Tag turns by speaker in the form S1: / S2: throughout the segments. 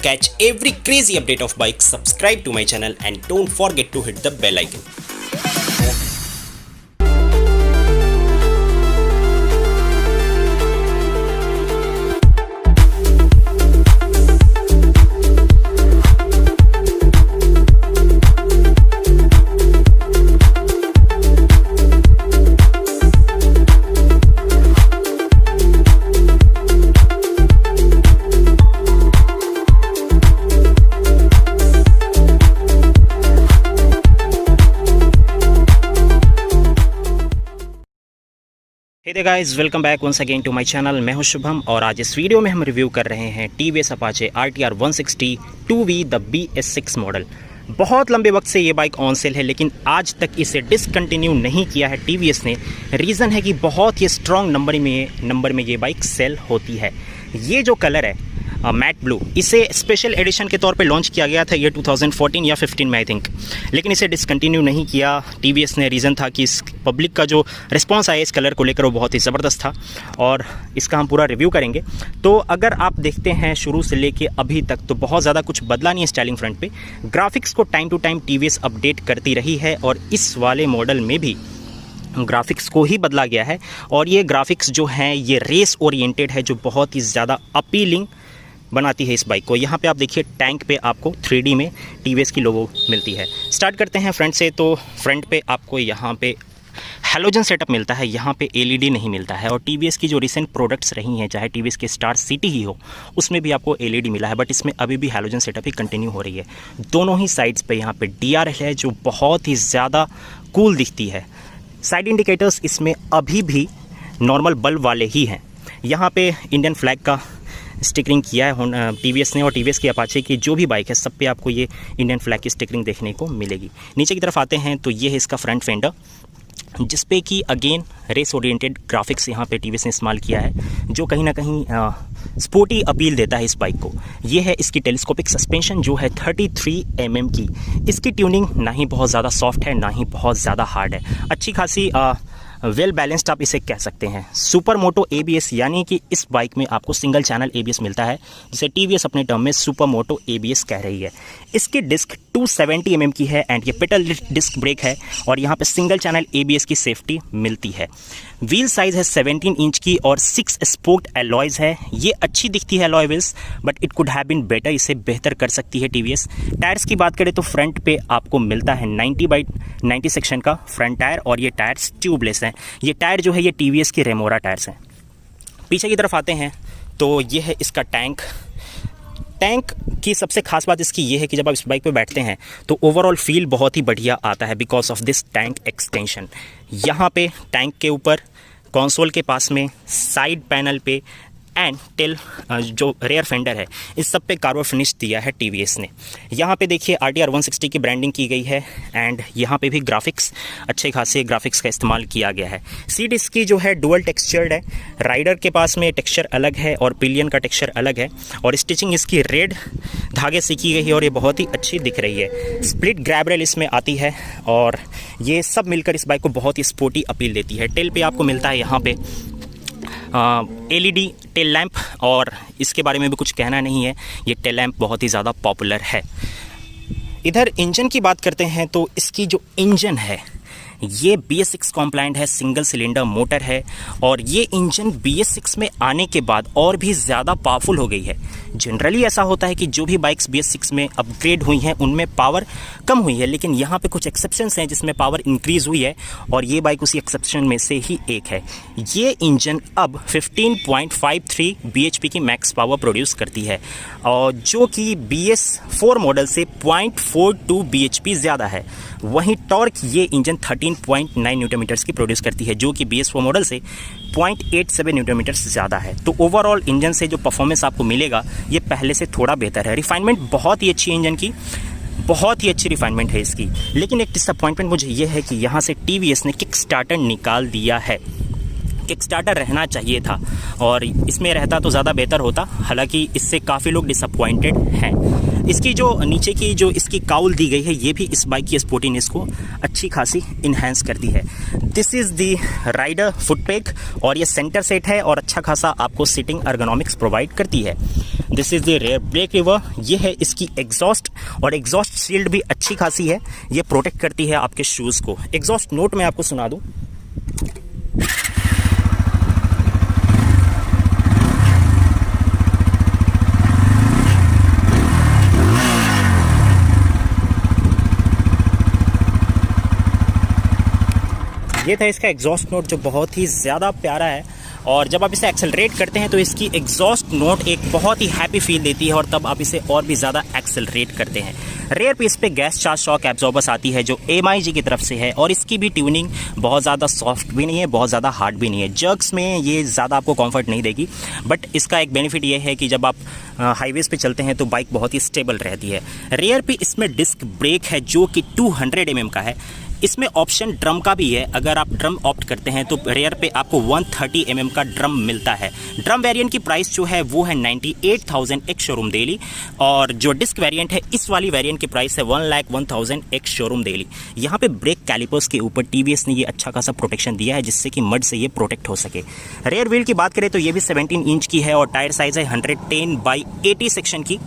S1: catch every crazy update of bikes, subscribe to my channel and don't forget to hit the bell icon.
S2: Hey there guys, welcome back once again to my channel. मैं हूं शुभम और आज इस video में हम review कर रहे हैं TVS Apache RTR 160 2V the BS6 model. बहुत लंबे वक्त से ये बाइक ऑन सेल है, लेकिन आज तक इसे डिसकंटिन्यू नहीं किया है TVS ने। रीज़न है कि बहुत ही स्ट्रॉन्ग नंबर में ये बाइक सेल होती है। ये जो कलर है मैट ब्लू, इसे स्पेशल एडिशन के तौर पे लॉन्च किया गया था ये 2014 या 15 में आई थिंक, लेकिन इसे डिसकंटिन्यू नहीं किया TVS ने। रीज़न था कि इस पब्लिक का जो रिस्पांस आया इस कलर को लेकर वो बहुत ही ज़बरदस्त था और इसका हम पूरा रिव्यू करेंगे। तो अगर आप देखते हैं शुरू से लेके अभी तक तो बहुत ज़्यादा कुछ बदला नहीं है स्टाइलिंग फ्रंट पे। ग्राफिक्स को time to time TVS update करती रही है और इस वाले मॉडल में भी ग्राफिक्स को ही बदला गया है और ये ग्राफिक्स जो हैं ये रेस ओरिएंटेड है, जो बहुत ही ज़्यादा अपीलिंग बनाती है इस बाइक को। यहाँ पे आप देखिए टैंक पे आपको 3D में TVS की लोगो मिलती है। स्टार्ट करते हैं फ्रंट से। तो फ्रंट पे आपको यहाँ पे हैलोजन सेटअप मिलता है, यहाँ पे LED नहीं मिलता है। और TVS की जो रिसेंट प्रोडक्ट्स रही हैं, चाहे TVS के स्टार सिटी ही हो, उसमें भी आपको LED मिला है, बट इसमें अभी भी हैलोजन सेटअप ही कंटिन्यू हो रही है। दोनों ही साइड्स पे यहाँ पे DRL है जो बहुत ही ज़्यादा कूल दिखती है। साइड इंडिकेटर्स इसमें अभी भी नॉर्मल बल्ब वाले ही हैं। यहाँ पे इंडियन फ्लैग का स्टिकरिंग किया है TVS ने और TVS की अपाचे की जो भी बाइक है सब पे आपको ये इंडियन फ्लैग की स्टिकरिंग देखने को मिलेगी। नीचे की तरफ आते हैं तो ये है इसका फ्रंट फेंडर, जिस पे कि अगेन रेस ओरिएंटेड ग्राफिक्स यहाँ पे TVS ने इस्तेमाल किया है, जो कहीं ना कहीं स्पोर्टी अपील देता है इस बाइक को। ये है इसकी टेलीस्कोपिक सस्पेंशन जो है 33 mm की। इसकी ट्यूनिंग ना ही बहुत ज़्यादा सॉफ्ट है ना ही बहुत ज़्यादा हार्ड है, अच्छी खासी वेल बैलेंस्ड आप इसे कह सकते हैं। सुपर मोटो ABS, यानी कि इस बाइक में आपको सिंगल चैनल ABS मिलता है, जिसे TVS अपने टर्म में सुपर मोटो ABS कह रही है। इसकी डिस्क 270 mm की है एंड ये पेडल डिस्क ब्रेक है और यहाँ पे सिंगल चैनल ABS की सेफ्टी मिलती है। व्हील साइज़ है 17 इंच की और 6 स्पोक्ड एलॉयज़ है। ये अच्छी दिखती है alloy wheels, but it could have been better, इसे बेहतर कर सकती है TVS। टायर्स की बात करें तो फ्रंट पे आपको मिलता है 90/90 सेक्शन का फ्रंट टायर और ये टायर्स ट्यूबलेस हैं। ये टायर जो है ये TVS के रेमोरा टायर्स हैं। पीछे की तरफ आते हैं तो ये है इसका टैंक की सबसे खास बात इसकी ये है कि जब आप इस बाइक पे बैठते हैं तो ओवरऑल फील बहुत ही बढ़िया आता है because of this tank extension. यहाँ पे टैंक के ऊपर कंसोल के पास में साइड पैनल पे एंड टेल जो रेयर फेंडर है इस सब पे कार्बन फिनिश दिया है TVS ने। यहाँ पे देखिए RTR 160 की ब्रांडिंग की गई है एंड यहाँ पे भी ग्राफिक्स, अच्छे खासे ग्राफिक्स का इस्तेमाल किया गया है। सीट इसकी जो है डुअल टेक्सचर्ड है, राइडर के पास में टेक्सचर अलग है और पिलियन का टेक्सचर अलग है और स्टिचिंग इसकी रेड धागे से की गई है और ये बहुत ही अच्छी दिख रही है। स्प्लिट ग्रैब रेल इसमें आती है और ये सब मिलकर इस बाइक को बहुत ही स्पोर्टी अपील देती है। टेल पे आपको मिलता है यहाँ पे LED टेल लैंप और इसके बारे में भी कुछ कहना नहीं है, ये टेल लैंप बहुत ही ज़्यादा पॉपुलर है। इधर इंजन की बात करते हैं तो इसकी जो इंजन है ये BS6 कॉम्प्लाइंट है, सिंगल सिलेंडर मोटर है और ये इंजन BS6 में आने के बाद और भी ज़्यादा पावरफुल हो गई है। जनरली ऐसा होता है कि जो भी बाइक्स BS6 में अपग्रेड हुई हैं उनमें पावर कम हुई है, लेकिन यहाँ पे कुछ एक्सेप्शंस हैं जिसमें पावर इंक्रीज़ हुई है और ये बाइक उसी एक्सेप्शन में से ही एक है। ये इंजन अब 15.53 bhp की मैक्स पावर प्रोड्यूस करती है और जो कि BS4 मॉडल से 0.42 bhp ज़्यादा है। वहीं टॉर्क ये इंजन 13.9 न्यूटन मीटर्स की प्रोड्यूस करती है, जो कि BS4 मॉडल से 0.87 न्यूटन मीटर्स ज़्यादा है। तो ओवरऑल इंजन से जो परफॉर्मेंस आपको मिलेगा ये पहले से थोड़ा बेहतर है। रिफाइनमेंट बहुत ही अच्छी है इंजन की, बहुत ही अच्छी रिफाइनमेंट है इसकी। लेकिन एक डिसअपॉइंटमेंट मुझे ये है कि यहाँ से TVS ने किक स्टार्टर निकाल दिया है। किक स्टार्टर रहना चाहिए था और इसमें रहता तो ज़्यादा बेहतर होता, हालांकि इससे काफ़ी लोग डिसअपॉइंटेड हैं। इसकी जो नीचे की जो इसकी काउल दी गई है ये भी इस बाइक की स्पोर्टीनेस को अच्छी खासी इन्हेंस करती है। This is the rider foot peg और ये सेंटर सेट है और अच्छा खासा आपको सीटिंग अर्गोनॉमिक्स प्रोवाइड करती है। This is the rear brake lever. ये है इसकी एग्जॉस्ट, और एग्जॉस्ट शील्ड भी अच्छी खासी है, ये प्रोटेक्ट करती है आपके शूज़ को। एग्जॉस्ट नोट मैं आपको सुना दूँ। ये था इसका एग्जॉस्ट नोट जो बहुत ही ज़्यादा प्यारा है, और जब आप इसे एक्सेलरेट करते हैं तो इसकी एग्जॉस्ट नोट एक बहुत ही हैप्पी फील देती है, और तब आप इसे और भी ज़्यादा एक्सेलरेट करते हैं। रेयर पीस पे गैस चार्ज शॉक एब्जॉर्बर्स आती है जो MIG की तरफ से है, और इसकी भी ट्यूनिंग बहुत ज़्यादा सॉफ्ट भी नहीं है, बहुत ज़्यादा हार्ड भी नहीं है। जर्क्स में ये ज़्यादा आपको कंफर्ट नहीं देगी, बट इसका एक बेनिफिट ये है कि जब आप हाईवेज़ पे चलते हैं तो बाइक बहुत ही स्टेबल रहती है। रेयर पे इसमें डिस्क ब्रेक है जो कि 200 mm का है। इसमें ऑप्शन ड्रम का भी है, अगर आप ड्रम ऑप्ट करते हैं तो रेयर पे आपको 130 mm का ड्रम मिलता है। ड्रम वेरिएंट की प्राइस जो है वो है 98,000 एक शोरूम डेली, और जो डिस्क वेरिएंट है इस वाली वेरिएंट की प्राइस है 1,01,000 एक शोरूम डेली। यहाँ पे ब्रेक कैलिपर्स के ऊपर TVS ने ये अच्छा खासा प्रोटेक्शन दिया है जिससे कि मड से ये प्रोटेक्ट हो सके। रेयर व्हील की बात करें तो ये भी 17 इंच की है, और टायर साइज है 110/80 सेक्शन की,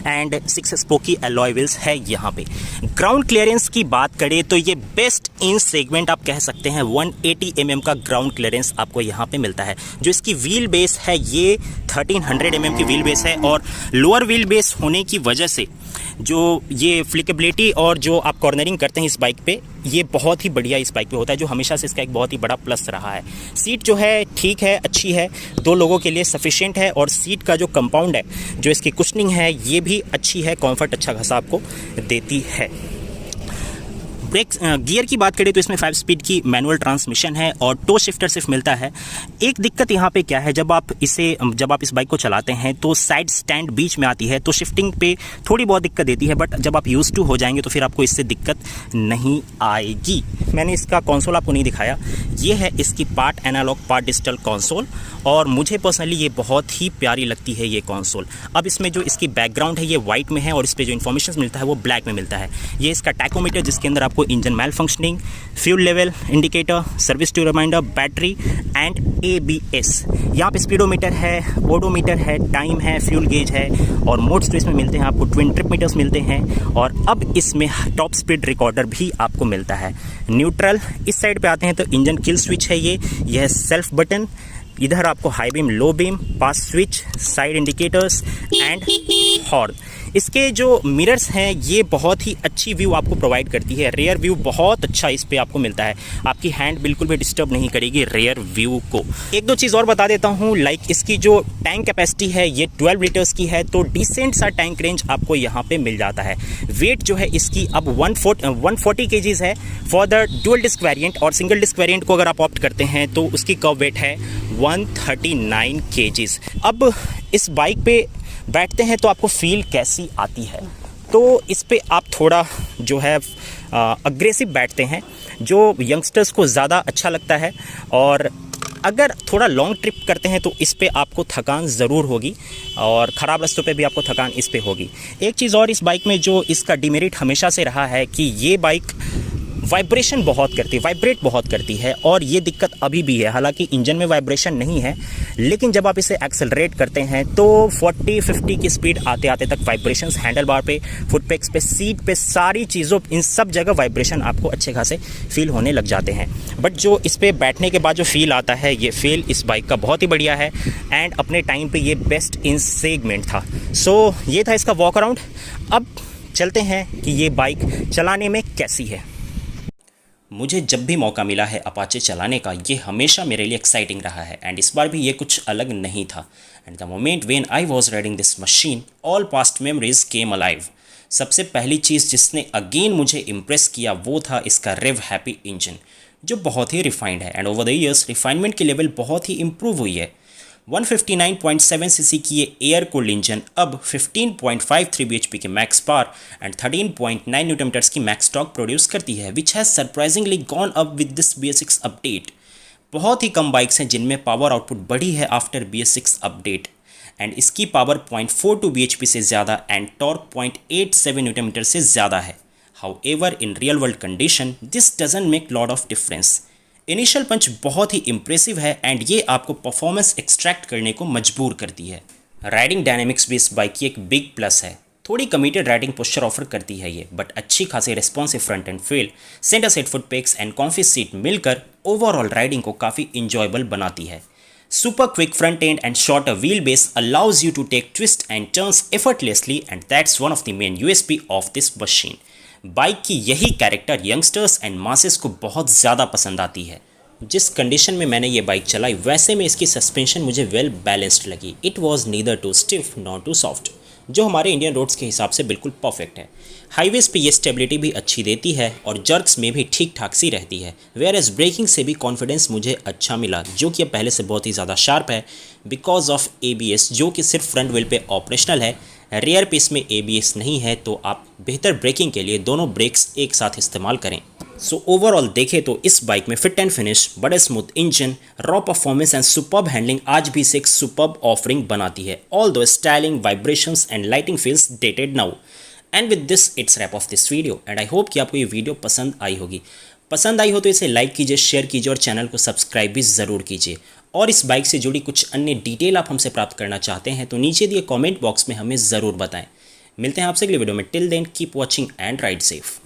S2: एंड 6 स्पोकी एलॉय व्हील्स है यहाँ पे। ग्राउंड क्लियरेंस की बात करें तो ये बेस्ट इन सेगमेंट आप कह सकते हैं। 180 mm का ग्राउंड क्लियरेंस आपको यहाँ पे मिलता है। जो इसकी व्हील बेस है ये 1300 mm की व्हील बेस है, और लोअर व्हील बेस होने की वजह से जो ये फ्लिकेबिलिटी और जो आप कॉर्नरिंग करते हैं इस बाइक पे, ये बहुत ही बढ़िया इस बाइक पे होता है, जो हमेशा से इसका एक बहुत ही बड़ा प्लस रहा है। सीट जो है ठीक है, अच्छी है, 2 लोगों के लिए सफिशिएंट है, और सीट का जो कंपाउंड है, जो इसकी कुशनिंग है, ये भी अच्छी है, कंफर्ट अच्छा खासा आपको देती है। ब्रेक गियर की बात करें तो इसमें 5 स्पीड की मैनुअल ट्रांसमिशन है, और टो शिफ्टर सिर्फ मिलता है। एक दिक्कत यहाँ पे क्या है, जब आप इस बाइक को चलाते हैं तो साइड स्टैंड बीच में आती है, तो शिफ्टिंग पे थोड़ी बहुत दिक्कत देती है, बट जब आप यूज टू हो जाएंगे तो फिर आपको इससे दिक्कत नहीं आएगी। मैंने इसका कंसोल आपको नहीं दिखाया, ये है इसकी part analogue part digital console, और मुझे पर्सनली ये बहुत ही प्यारी लगती है ये कंसोल। अब इसमें जो इसकी बैकग्राउंड है ये वाइट में है, और इस पर जो इन्फॉर्मेशन मिलता है वो ब्लैक में मिलता है। ये इसका टैकोमीटर जिसके अंदर आपको engine malfunctioning, fuel level indicator, service to reminder, battery and ABS। यहाँ पे स्पीडोमीटर है, ओडोमीटर है, टाइम है, फ्यूल गेज है, और मोड्स तो इसमें मिलते हैं आपको, ट्विन ट्रिप मीटर्स मिलते हैं, और अब इसमें टॉप स्पीड रिकॉर्डर भी आपको मिलता है। न्यूट्रल इस साइड पे आते हैं तो इंजन किल स्विच है, ये है सेल्फ बटन। इधर आपको high beam, low beam, pass switch, side indicators and horn. इसके जो मिरर्स हैं ये बहुत ही अच्छी व्यू आपको प्रोवाइड करती है। रेयर व्यू बहुत अच्छा इस पे आपको मिलता है, आपकी हैंड बिल्कुल भी डिस्टर्ब नहीं करेगी रेयर व्यू को। एक दो चीज़ और बता देता हूँ, लाइक इसकी जो टैंक कैपेसिटी है ये 12 लीटर्स की है, तो डिसेंट सा टैंक रेंज आपको यहाँ पे मिल जाता है। वेट जो है इसकी अब 140 kgs है for the dual disc variant, और सिंगल डिस्क वेरिएंट को अगर आप ऑप्ट करते हैं तो उसकी कर्व वेट है 139 kgs। अब इस बाइक पे बैठते हैं तो आपको फील कैसी आती है, तो इस पे आप थोड़ा जो है अग्रेसिव बैठते हैं, जो यंगस्टर्स को ज़्यादा अच्छा लगता है। और अगर थोड़ा लॉन्ग ट्रिप करते हैं तो इस पे आपको थकान ज़रूर होगी, और ख़राब रास्तों पे भी आपको थकान इस पे होगी। एक चीज़ और इस बाइक में जो इसका डिमेरिट हमेशा से रहा है कि ये बाइक वाइब्रेशन बहुत करती है, वाइब्रेट बहुत करती है, और ये दिक्कत अभी भी है। हालांकि इंजन में वाइब्रेशन नहीं है, लेकिन जब आप इसे एक्सेलरेट करते हैं तो 40-50 की स्पीड आते आते तक वाइब्रेशंस हैंडल बार पे, फुट पेक्स पे, सीट पे, सारी चीज़ों, इन सब जगह वाइब्रेशन आपको अच्छे खासे फील होने लग जाते हैं। बट जो इस पर बैठने के बाद जो फील आता है, ये फील इस बाइक का बहुत ही बढ़िया है, एंड अपने टाइम पर ये बेस्ट इन सेगमेंट था। सो ये था इसका वॉक अराउंड। अब चलते हैं कि ये बाइक चलाने में कैसी है।
S1: मुझे जब भी मौका मिला है अपाचे चलाने का, ये हमेशा मेरे लिए एक्साइटिंग रहा है, एंड इस बार भी ये कुछ अलग नहीं था। And the moment when I was riding this machine, all past memories came alive. सबसे पहली चीज़ जिसने अगेन मुझे इम्प्रेस किया वो था इसका रिव हैप्पी इंजन, जो बहुत ही रिफाइंड है, and over the years refinement की लेवल बहुत ही इम्प्रूव हुई है। 159.7 सीसी की ये एयर कूल्ड इंजन अब 15.53 bhp के max power and 13.9 newton metres की मैक्स टॉर्क प्रोड्यूस करती है, which has surprisingly gone up with this BS6 update. बहुत ही कम बाइक्स हैं जिनमें पावर आउटपुट बढ़ी है आफ्टर BS6 अपडेट, एंड इसकी पावर 0.42 bhp से ज़्यादा एंड टॉर्क 0.87 न्यूटन मीटर से ज़्यादा है। However in real world condition this doesn't make lot of difference. Initial punch बहुत ही इम्प्रेसिव है, एंड ये आपको परफॉर्मेंस एक्सट्रैक्ट करने को मजबूर करती है। राइडिंग डायनेमिक्स भी इस बाइक की एक बिग प्लस है। थोड़ी कमिटेड राइडिंग पोस्चर ऑफर करती है ये, बट अच्छी खासी responsive front end feel, centre set foot PECS and comfy seat मिलकर ओवरऑल राइडिंग को काफ़ी इंजॉयबल बनाती है। Super quick front end and shorter wheelbase allows you to take twists and turns effortlessly, and that's one of the main USP of this machine. Bike की यही character youngsters and masses को बहुत ज़्यादा पसंद आती है। जिस कंडीशन में मैंने ये बाइक चलाई वैसे में इसकी सस्पेंशन मुझे वेल बैलेंस्ड लगी। It was neither too stiff not too soft, जो हमारे इंडियन रोड्स के हिसाब से बिल्कुल परफेक्ट है। हाईवेज पे ये स्टेबिलिटी भी अच्छी देती है और जर्क्स में भी ठीक ठाक सी रहती है। वेयर एज ब्रेकिंग से भी कॉन्फिडेंस मुझे अच्छा मिला, जो कि अब पहले से बहुत ही ज़्यादा शार्प है बिकॉज ऑफ ABS, जो कि सिर्फ फ्रंट व्हील पे ऑपरेशनल है। रेयर पे इसमें ABS नहीं है, तो आप बेहतर ब्रेकिंग के लिए दोनों ब्रेक्स एक साथ इस्तेमाल करें। सो ओवरऑल देखें तो इस बाइक में फिट एंड फिनिश, बड़े smooth engine, raw performance and superb handling आज भी इसे एक सुपर्ब ऑफरिंग बनाती है। Although styling, vibrations and lighting feels dated now. And with this it's wrap of this video, and I hope कि आपको ये वीडियो पसंद आई होगी। पसंद आई हो तो इसे लाइक कीजिए, शेयर कीजिए और चैनल को सब्सक्राइब भी ज़रूर कीजिए। और इस बाइक से जुड़ी कुछ अन्य डिटेल आप हमसे प्राप्त करना चाहते हैं तो नीचे दिए कमेंट बॉक्स में हमें ज़रूर बताएं। मिलते हैं आपसे अगले वीडियो में। Till then keep watching and ride safe.